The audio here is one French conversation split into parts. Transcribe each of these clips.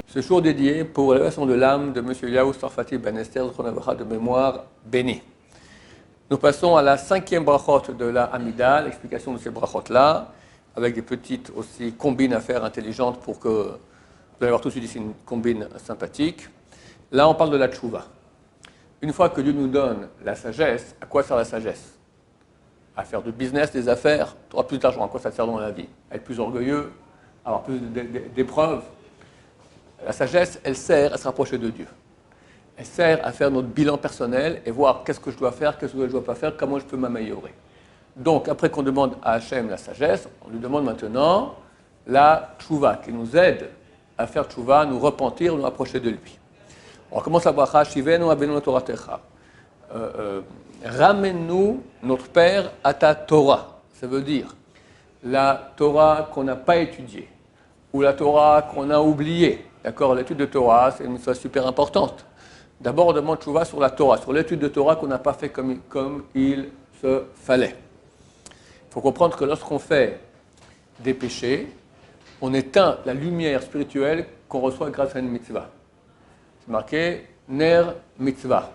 Ce jour dédié pour l'élévation de l'âme de M. Eliyahu Sarfati Ben Esther, de mémoire bénie. Nous passons à la 5e brachot de la Hamida, l'explication de ces brachot-là, avec des petites aussi combines à faire intelligentes pour que, vous allez voir tout de suite ici une combine sympathique. Là, on parle de la tchouva. Une fois que Dieu nous donne la sagesse, à quoi sert la sagesse? À faire du business, des affaires, tu auras plus d'argent, à quoi ça sert dans la vie? À être plus orgueilleux, avoir plus d'épreuves. La sagesse, elle sert à se rapprocher de Dieu. Elle sert à faire notre bilan personnel et voir qu'est-ce que je dois faire, qu'est-ce que je ne dois pas faire, comment je peux m'améliorer. Donc, après qu'on demande à Hachem la sagesse, on lui demande maintenant la tchouva, qui nous aide à faire tchouva, à nous repentir, à nous rapprocher de lui. On commence la bracha, Shivenu abenu Toratecha. Ramène-nous, notre Père, à ta Torah. Ça veut dire la Torah qu'on n'a pas étudiée, ou la Torah qu'on a oubliée. D'accord, l'étude de Torah, c'est une chose super importante. D'abord, on demande tchouva sur la Torah, sur l'étude de Torah qu'on n'a pas fait comme il se fallait. Il faut comprendre que lorsqu'on fait des péchés, on éteint la lumière spirituelle qu'on reçoit grâce à une mitzvah. C'est marqué Ner mitzvah.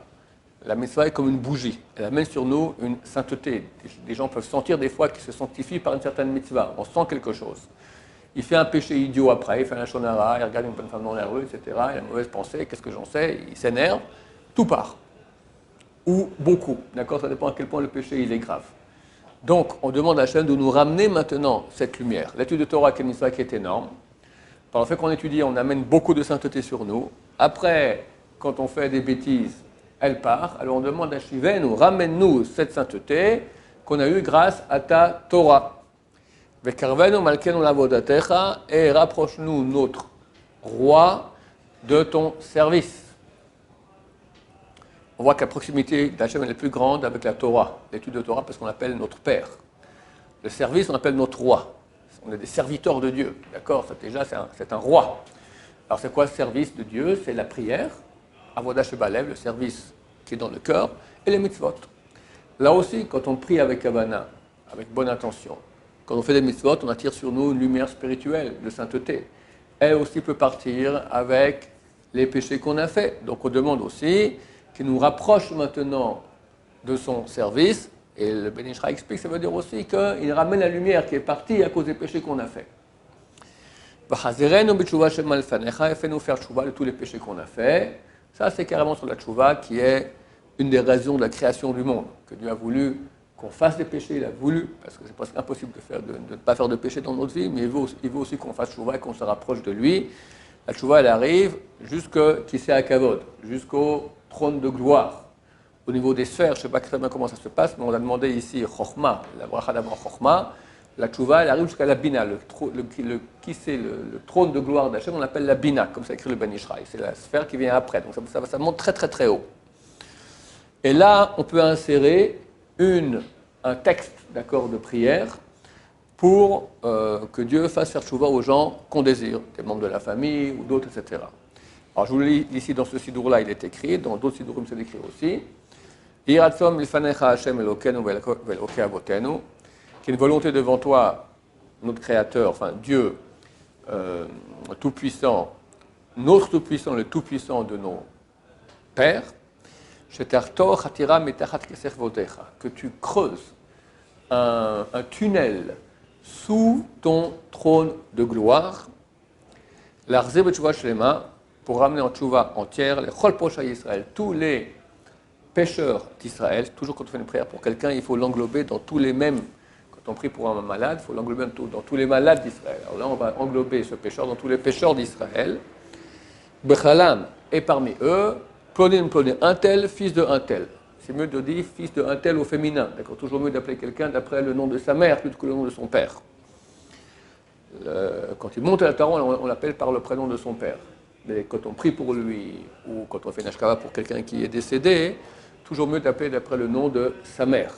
La mitzvah est comme une bougie. Elle amène sur nous une sainteté. Les gens peuvent sentir des fois qu'ils se sanctifient par une certaine mitzvah. On sent quelque chose. Il fait un péché idiot après, il fait un lachon hara, il regarde une bonne femme dans la rue, etc. Il a une mauvaise pensée, qu'est-ce que j'en sais? Il s'énerve, tout part. Ou beaucoup, d'accord? Ça dépend à quel point le péché il est grave. Donc, on demande à Hachem de nous ramener maintenant cette lumière. L'étude de Torah, qui est énorme. Par le fait qu'on étudie, on amène beaucoup de sainteté sur nous. Après, quand on fait des bêtises, elle part. Alors on demande à Shivenu, ramène-nous cette sainteté qu'on a eue grâce à ta Torah. Vekarvenu malkenu lavodatecha, et rapproche-nous notre roi de ton service. On voit que la proximité d'Hachem est plus grande avec la Torah, l'étude de Torah, parce qu'on l'appelle notre Père. Le service, on l'appelle notre roi. On est des serviteurs de Dieu, d'accord? Ça, déjà, c'est un roi. Alors c'est quoi le service de Dieu? C'est la prière, Avodah Shebalev, le service qui est dans le cœur, et les mitzvot. Là aussi, quand on prie avec Havana, avec bonne intention, quand on fait des mitzvot, on attire sur nous une lumière spirituelle de sainteté. Elle aussi peut partir avec les péchés qu'on a faits. Donc on demande aussi qu'il nous rapproche maintenant de son service. Et le Ben Ish Chai explique, ça veut dire aussi qu'il ramène la lumière qui est partie à cause des péchés qu'on a faits. Et fais-nous faire tchouva de tous les péchés qu'on a faits. Ça, c'est carrément sur la tchouva qui est une des raisons de la création du monde, que Dieu a voulu qu'on fasse des péchés, il a voulu, parce que c'est presque impossible de ne pas faire de péché dans notre vie, mais il veut aussi qu'on fasse tchouva et qu'on se rapproche de lui. La tchouva, elle arrive jusqu'à Kavod, jusqu'au trône de gloire. Au niveau des sphères, je ne sais pas très bien comment ça se passe, mais on a demandé ici Chochma, la bracha d'avant Chochma. La tchouva, elle arrive jusqu'à la Bina, le trône de gloire d'Hachem, on l'appelle la Bina, comme ça écrit le Ben Ish Chai. C'est la sphère qui vient après, donc ça monte très très très haut. Et là, on peut insérer un texte d'accord de prière pour que Dieu fasse faire tchouva aux gens qu'on désire, des membres de la famille ou d'autres, etc. Alors je vous le lis ici dans ce sidour-là, il est écrit, dans d'autres sidourim c'est écrit aussi. Yiratzom lifanecha Hashem Elokeinu ve'Elokei avotenu, qui est une volonté devant toi, notre Créateur, enfin Dieu Tout-Puissant, notre Tout-Puissant, le Tout-Puissant de nos pères, que tu creuses un tunnel sous ton trône de gloire, pour ramener en tchouva entière les chol posha Israël, tous les pécheurs d'Israël. Toujours quand on fait une prière pour quelqu'un, il faut l'englober dans tous les mêmes. Quand on prie pour un malade, il faut l'englober dans tous les malades d'Israël. Alors là, on va englober ce pécheur dans tous les pécheurs d'Israël. Bechalam, et parmi eux, Plonin, un tel, fils de un tel. C'est mieux de dire fils de un tel au féminin. D'accord, toujours mieux d'appeler quelqu'un d'après le nom de sa mère plutôt que le nom de son père. Quand il monte à la Torah, on l'appelle par le prénom de son père. Mais quand on prie pour lui ou quand on fait une ashkava pour quelqu'un qui est décédé, toujours mieux d'appeler d'après le nom de sa mère.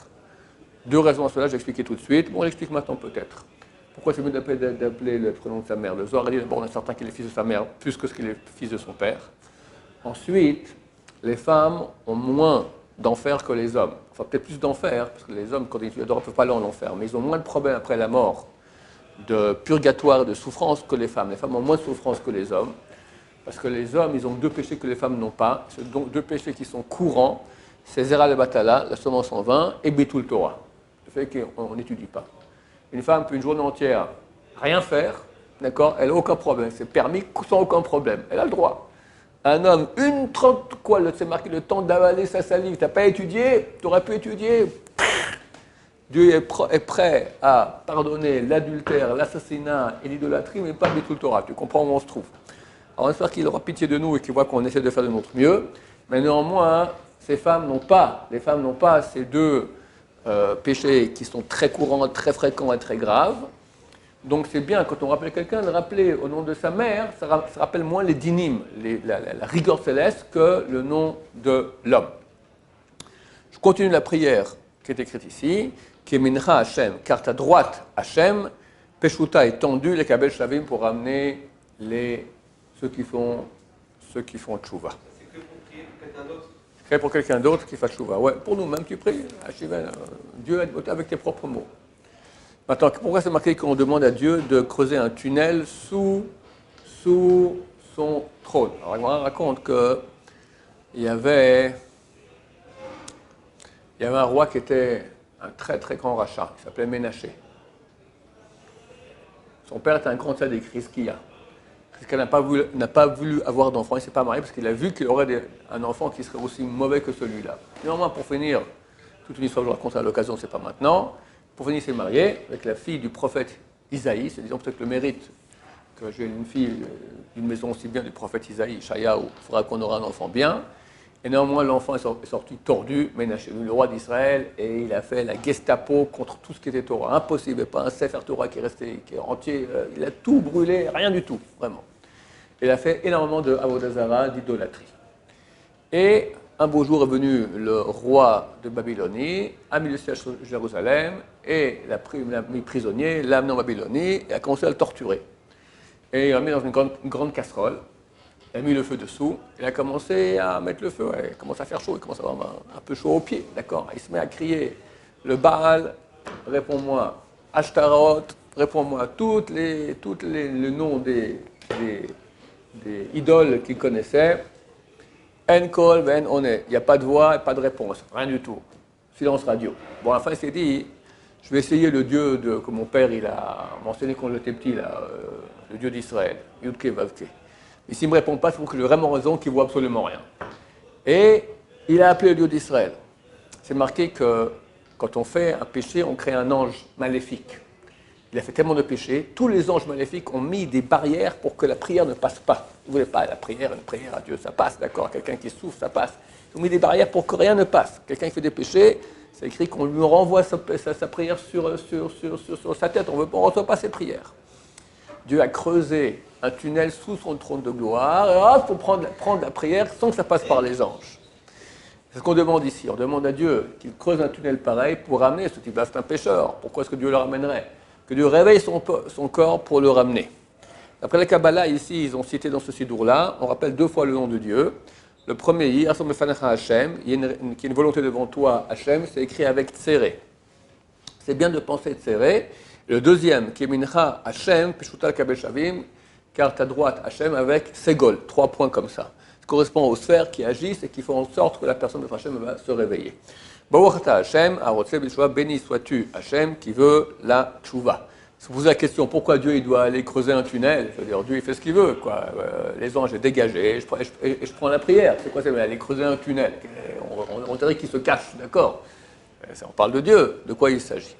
Deux raisons à cela, je vais expliquer tout de suite. Bon, on l'explique maintenant peut-être. Pourquoi c'est mieux d'appeler le prénom de sa mère? Le Zohar dit d'abord, on est certain qu'il est fils de sa mère plus que ce qu'il est fils de son père. Ensuite, les femmes ont moins d'enfer que les hommes. Enfin, peut-être plus d'enfer, parce que les hommes, quand ils étudient la Torah, ne peuvent pas aller en enfer, mais ils ont moins de problèmes après la mort de purgatoire, de souffrance que les femmes. Les femmes ont moins de souffrance que les hommes, parce que les hommes, ils ont 2 péchés que les femmes n'ont pas. Ce sont 2 péchés qui sont courants, c'est Zera le Batala, la semence en vain, et Bitul Torah, le fait qu'on n'étudie pas. Une femme peut une journée entière rien faire, d'accord, elle n'a aucun problème, c'est permis sans aucun problème, elle a le droit. Un homme, c'est marqué le temps d'avaler sa salive, tu n'as pas étudié, tu aurais pu étudier. Dieu est prêt à pardonner l'adultère, l'assassinat et l'idolâtrie, mais pas Bitul Torah. Tu comprends où on se trouve. Alors on espère qu'il aura pitié de nous et qu'il voit qu'on essaie de faire de notre mieux. Mais néanmoins, les femmes n'ont pas ces 2 péchés qui sont très courants, très fréquents et très graves. Donc c'est bien, quand on rappelle quelqu'un, de rappeler au nom de sa mère, ça rappelle moins les dynim, la rigueur céleste, que le nom de l'homme. Je continue la prière qui est écrite ici. Qui est Mincha Hashem, car ta droite Hashem, Peshuta est tendue, les Kabel Shavim, pour ramener ceux qui font tchouva. C'est que pour prier pour quelqu'un d'autre? C'est pour quelqu'un d'autre qui fasse tchouva. Ouais, pour nous-mêmes, tu pries, Dieu avec tes propres mots. Maintenant, pourquoi c'est marqué qu'on demande à Dieu de creuser un tunnel sous son trône? Alors, on raconte qu'il y avait un roi qui était un très très grand rachat, il s'appelait Ménaché. Son père était un grand tzaddik, Rizkia. Rizkia n'a pas voulu avoir d'enfant, il ne s'est pas marié parce qu'il a vu qu'il aurait un enfant qui serait aussi mauvais que celui-là. Néanmoins, pour finir, toute une histoire que je raconte à l'occasion, c'est pas maintenant. Pour finir, il s'est marié avec la fille du prophète Isaïe. C'est disons peut-être le mérite que j'ai une fille d'une maison aussi bien du prophète Isaïe, Shayahu, il faudra qu'on aura un enfant bien. Et néanmoins, l'enfant est sorti tordu, Ménaché, le roi d'Israël, et il a fait la Gestapo contre tout ce qui était Torah. Impossible, pas un Sefer Torah qui est entier, il a tout brûlé, rien du tout, vraiment. Il a fait énormément de Avodazara, d'idolâtrie. Et un beau jour est venu le roi de Babylonie, a mis le siège sur Jérusalem, et l'a mis prisonnier, l'a amené en Babylonie, et a commencé à le torturer. Et il l'a mis dans une grande casserole. Il a mis le feu dessous, il a commencé à mettre le feu, il commence à faire chaud, il commence à avoir un peu chaud aux pieds, d'accord. Il se met à crier, le Baal, réponds-moi, Ashtaroth, réponds-moi, le nom des idoles qu'il connaissait, Enkol, Ben, il n'y a pas de voix, pas de réponse, rien du tout, silence radio. Bon, à la fin, il s'est dit, je vais essayer le Dieu que mon père il a mentionné quand j'étais petit, le Dieu d'Israël, Yudke Vavke. Et s'il ne me répond pas, c'est pour que j'ai vraiment raison qu'il ne voit absolument rien. Et il a appelé le Dieu d'Israël. C'est marqué que quand on fait un péché, on crée un ange maléfique. Il a fait tellement de péchés, tous les anges maléfiques ont mis des barrières pour que la prière ne passe pas. Ils ne voulaient pas la prière, une prière à Dieu, ça passe, d'accord. Quelqu'un qui souffre, ça passe. Ils ont mis des barrières pour que rien ne passe. Quelqu'un qui fait des péchés, c'est écrit qu'on lui renvoie sa prière sur sa tête. On ne reçoit pas ses prières. Dieu a creusé un tunnel sous son trône de gloire, et il faut prendre la prière sans que ça passe par les anges. C'est ce qu'on demande ici. On demande à Dieu qu'il creuse un tunnel pareil pour ramener ce type-là. C'est un pécheur. Pourquoi est-ce que Dieu le ramènerait? Que Dieu réveille son corps pour le ramener. Après la Kabbalah, ici, ils ont cité dans ce sidour-là, on rappelle 2 fois le nom de Dieu. Le premier, Hashem, qui est une volonté devant toi, Hashem, c'est écrit avec Tséré. C'est bien de penser Tséré. Le deuxième, qui est Mincha Hashem, Peshutal Kabel Shavim, car ta droite Hashem avec Ségol, 3 points comme ça. Ça correspond aux sphères qui agissent et qui font en sorte que la personne de Hashem va se réveiller. Baruchata Hashem, Arotse B'Tchouva, béni sois-tu Hashem, qui veut la tchouva. Si vous posez la question pourquoi Dieu il doit aller creuser un tunnel, c'est-à-dire Dieu il fait ce qu'il veut, quoi. Les anges sont dégagés, je prends la prière. C'est quoi ça? Aller creuser un tunnel. On dirait qu'il se cache, d'accord. On parle de Dieu, de quoi il s'agit.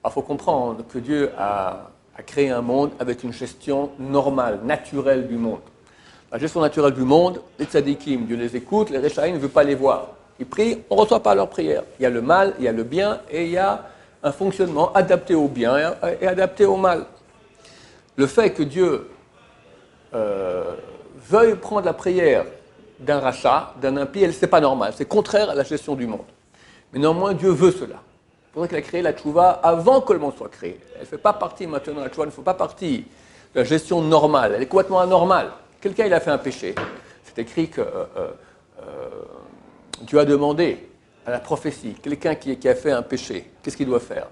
Il faut comprendre que Dieu a créé un monde avec une gestion normale, naturelle du monde. La gestion naturelle du monde, les tzadikim, Dieu les écoute, les rechaïm ne veut pas les voir. Ils prient, on ne reçoit pas leurs prières. Il y a le mal, il y a le bien, et il y a un fonctionnement adapté au bien et adapté au mal. Le fait que Dieu veuille prendre la prière d'un rachat, d'un impie, ce n'est pas normal, c'est contraire à la gestion du monde. Mais néanmoins, Dieu veut cela. C'est pour ça qu'il a créé la tchouva avant que le monde soit créé. Elle ne fait pas partie maintenant, la tchouva ne fait pas partie de la gestion normale, elle est complètement anormale. Quelqu'un il a fait un péché, c'est écrit que Dieu a demandé à la prophétie, quelqu'un qui a fait un péché, qu'est-ce qu'il doit faire?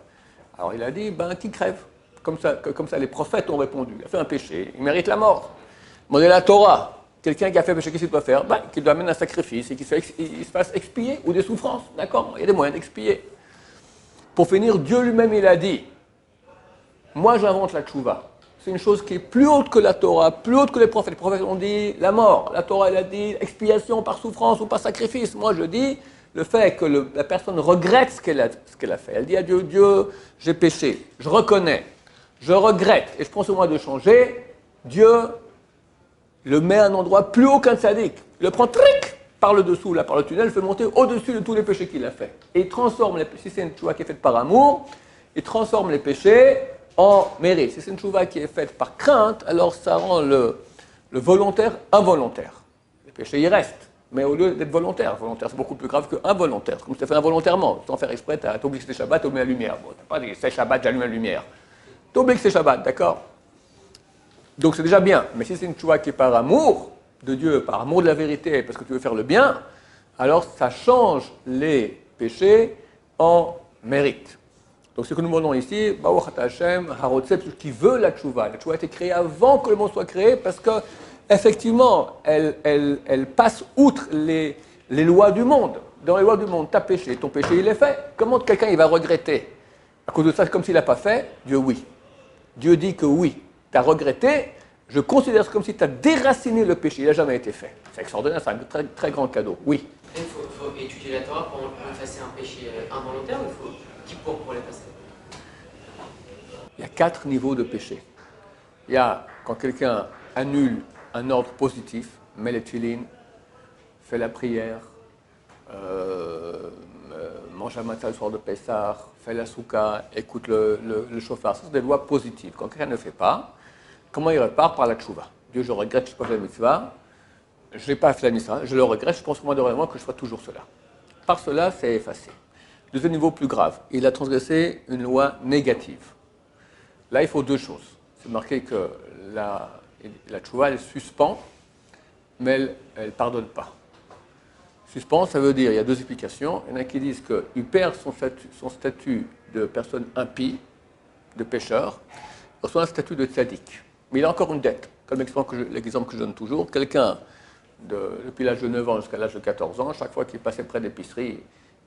Alors il a dit, qu'il crève. Comme ça, les prophètes ont répondu. Il a fait un péché, il mérite la mort. Demandez la Torah. Quelqu'un qui a fait un péché, qu'est-ce qu'il doit faire? Qu'il doit amener un sacrifice et qu'il se fasse expier ou des souffrances. D'accord? Il y a des moyens d'expier. Pour finir, Dieu lui-même, il a dit, moi j'invente la tchouva. C'est une chose qui est plus haute que la Torah, plus haute que les prophètes. Les prophètes ont dit la mort. La Torah, elle a dit expiation par souffrance ou par sacrifice. Moi, je dis le fait que la personne regrette ce qu'elle a fait. Elle dit à Dieu, Dieu, j'ai péché, je reconnais, je regrette et je prends sur moi de changer. Dieu le met à un endroit plus haut qu'un tzaddik. Il le prend par le dessous, là, par le tunnel, fait monter au-dessus de tous les péchés qu'il a fait. Et il transforme, si c'est une tchouva qui est faite par amour, il transforme les péchés en mérite. Si c'est une tchouva qui est faite par crainte, alors ça rend le volontaire involontaire. Les péchés, ils restent. Mais au lieu d'être volontaire c'est beaucoup plus grave qu'involontaire. Comme tu as fait involontairement, sans faire exprès, tu as oublié que c'était Shabbat, tu as allumé la lumière. Bon, tu n'as pas dit c'est Shabbat, j'allume la lumière. Tu as oublié que c'est Shabbat, d'accord? Donc c'est déjà bien. Mais si c'est une tchouva qui est par amour de Dieu, par amour de la vérité, parce que tu veux faire le bien, alors ça change les péchés en mérite. Donc ce que nous demandons ici, Baruch Ata Hashem, Harotzeh, qui veut la tchouva. La tchouva a été créée avant que le monde soit créé parce que effectivement, elle passe outre les lois du monde. Dans les lois du monde, tu as péché, ton péché il est fait. Comment quelqu'un il va regretter? À cause de ça, comme s'il n'a pas fait, Dieu oui. Dieu dit que oui, tu as regretté, je considère ça comme si tu as déraciné le péché, il n'a jamais été fait. C'est extraordinaire, c'est un très, très grand cadeau, oui. Il faut étudier la Torah pour effacer un péché involontaire ou il faut qui pour l'effacer? Il y a 4 niveaux de péché. Il y a quand quelqu'un annule un ordre positif, met les tefilines, fait la prière, mange la matzah le soir de Pessah, fait la souka, écoute le chauffard. Ça, c'est des lois positives. Quand quelqu'un ne fait pas, comment il repart? Par la tchouva. Dieu, je regrette, je n'ai pas fait la mitzvah, je n'ai pas fait la mitzvah, je le regrette, je pense que moi, dorénavant, que je ferai toujours cela. Par cela, c'est effacé. Deuxième niveau plus grave, il a transgressé une loi négative. Là, il faut 2 choses. C'est marqué que la tchouva, elle suspend, mais elle ne pardonne pas. Suspend, ça veut dire, il y a 2 explications. Il y en a qui disent qu'il perd son statut de personne impie, de pécheur, il reçoit un statut de tzaddik. Mais il a encore une dette. Comme l'exemple que je donne toujours, quelqu'un, depuis l'âge de 9 ans jusqu'à l'âge de 14 ans, chaque fois qu'il passait près d'épicerie,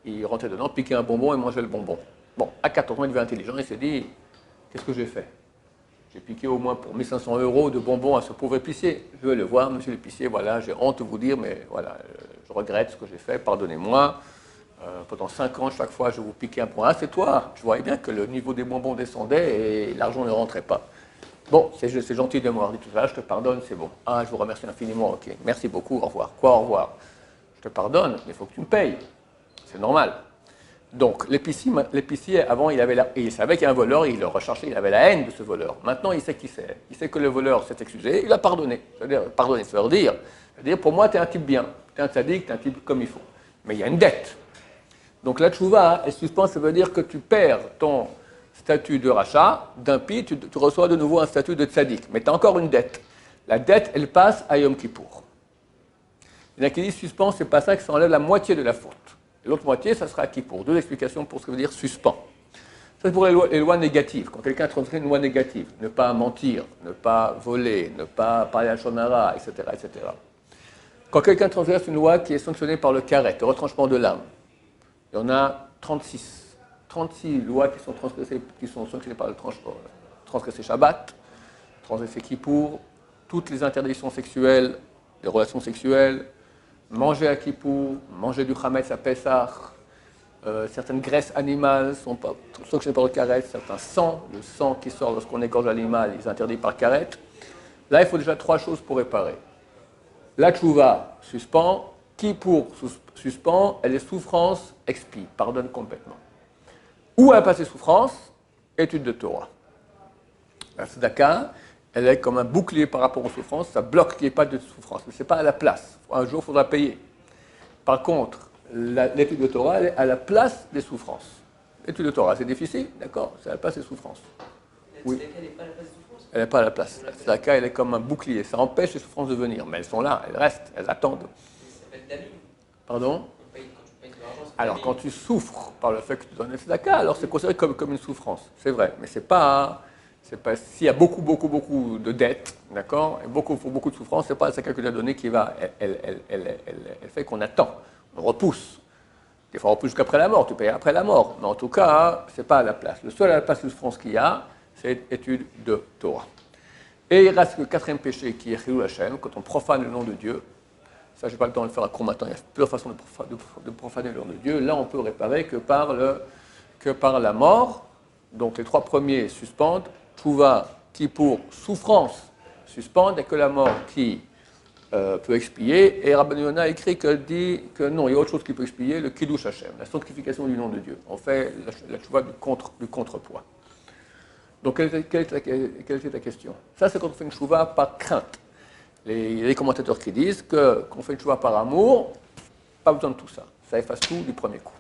il rentrait dedans, piquait un bonbon et mangeait le bonbon. Bon, à 14 ans, il devient intelligent, il s'est dit, qu'est-ce que j'ai fait? J'ai piqué au moins pour 1 500 € de bonbons à ce pauvre épicier. Je vais le voir, monsieur l'épicier, voilà, j'ai honte de vous dire, mais voilà, je regrette ce que j'ai fait, pardonnez-moi. Pendant 5 ans, chaque fois, je vous piquais un point. Ah, c'est toi! Je voyais bien que le niveau des bonbons descendait et l'argent ne rentrait pas. Bon, c'est gentil de m'avoir dit tout ça, je te pardonne, c'est bon. Ah, je vous remercie infiniment, ok. Merci beaucoup, au revoir. Quoi, au revoir? Je te pardonne, mais il faut que tu me payes. C'est normal. Donc, l'épicier, avant, il savait qu'il y a un voleur, il le recherchait, il avait la haine de ce voleur. Maintenant, il sait qui c'est. Il sait que le voleur s'est excusé, il a pardonné. C'est-à-dire, pardonner, ça veut dire, pour moi, tu es un type bien, tu es un tzaddik, tu es un type comme il faut. Mais il y a une dette. Donc, la tchouva, elle suspend, ça veut dire que tu perds ton statut de rachat, d'impie, tu reçois de nouveau un statut de tzaddik. Mais tu as encore une dette. La dette, elle passe à Yom Kippour. Il y en a qui disent suspend, c'est pas ça, que ça enlève la moitié de la faute. L'autre moitié, ça sera à Kippour. 2 explications pour ce que veut dire suspend. Ça, c'est pour les lois négatives. Quand quelqu'un transgresse une loi négative, ne pas mentir, ne pas voler, ne pas parler à Shonara, etc., etc. Quand quelqu'un transgresse une loi qui est sanctionnée par le karet, le retranchement de l'âme, il y en a 36. 36 lois qui sont sanctionnées par le transgresser Shabbat, transgresser Kippour, toutes les interdictions sexuelles, les relations sexuelles, manger à Kippour, manger du Hametz à Pessah, certaines graisses animales sont sanctionnées par le karet, certains sangs, le sang qui sort lorsqu'on égorge l'animal, ils sont interdits par karet. Là, il faut déjà 3 choses pour réparer. La tchouva suspend, Kippour suspend, et les souffrances expient, pardonne complètement. Où elle passe les souffrances? Étude de Torah. La tzedaka, elle est comme un bouclier par rapport aux souffrances, ça bloque qu'il n'y ait pas de souffrance, mais ce n'est pas à la place. Un jour, il faudra payer. Par contre, l'étude de Torah, elle est à la place des souffrances. L'étude de Torah, c'est difficile, d'accord? C'est à la place des souffrances. La tzedaka, elle n'est pas à la place des souffrances? Elle n'est pas à la place. La tzedaka, elle est comme un bouclier, ça empêche les souffrances de venir, mais elles sont là, elles restent, elles attendent. Ça s'appelle damim. Pardon? Alors, quand tu souffres par le fait que tu donnes la tzedaka, alors c'est considéré comme une souffrance. C'est vrai, mais c'est pas s'il y a beaucoup de dettes, d'accord, et beaucoup de souffrance, c'est pas la tzedaka que tu as donnée qui va, elle fait qu'on attend, on repousse. Des fois, on repousse jusqu'après la mort, tu payes après la mort, mais en tout cas, c'est pas à la place. Le seul à la place de souffrance qu'il y a, c'est étude de Torah. Et il reste le quatrième péché qui est Chilul Hashem, quand on profane le nom de Dieu. Ça, je n'ai pas le temps de le faire à court maintenant, il y a plusieurs façons de profaner le nom de Dieu. Là, on peut réparer que par la mort. Donc les trois premiers suspendent, Tchouva, Kippour, souffrance suspendent, et que la mort qui peut expier. Et Rabbeinu Yonah écrit dit que non, il y a autre chose qui peut expier, le Kiddush Hashem, la sanctification du nom de Dieu. On fait la Tchouva du contrepoids. Donc, quelle était ta question? Ça, c'est quand on fait une Tchouva par crainte. Les commentateurs qui disent qu'on fait une Tchouva par amour, pas besoin de tout ça. Ça efface tout du premier coup.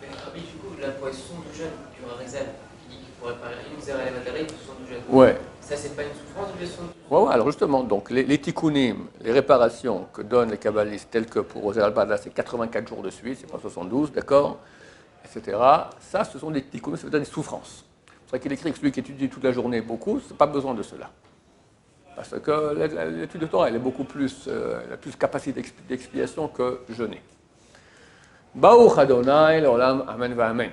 Mais Rabbi, du coup, la poisson du jeûne du Rarizal, qui dit qu'il pourrait réparer une zéro à la matérielle, une poisson du jeûne. Ouais. Ça, c'est pas une souffrance ou une leçon? Ouais, alors justement, donc les tikkunim, les réparations que donnent les kabbalistes, telles que pour Ozer al-Bada, c'est 84 jours de suite, c'est pas 72, d'accord, etc. Ça, ce sont des tikkunim, ça veut dire des souffrances. C'est vrai qu'il écrit que celui qui étudie toute la journée beaucoup, c'est pas besoin de cela. Parce que l'étude de Torah, elle est beaucoup plus, elle a plus de capacité d'expiation que jeûner. Baruch Adonai, l'olam, amen va amen.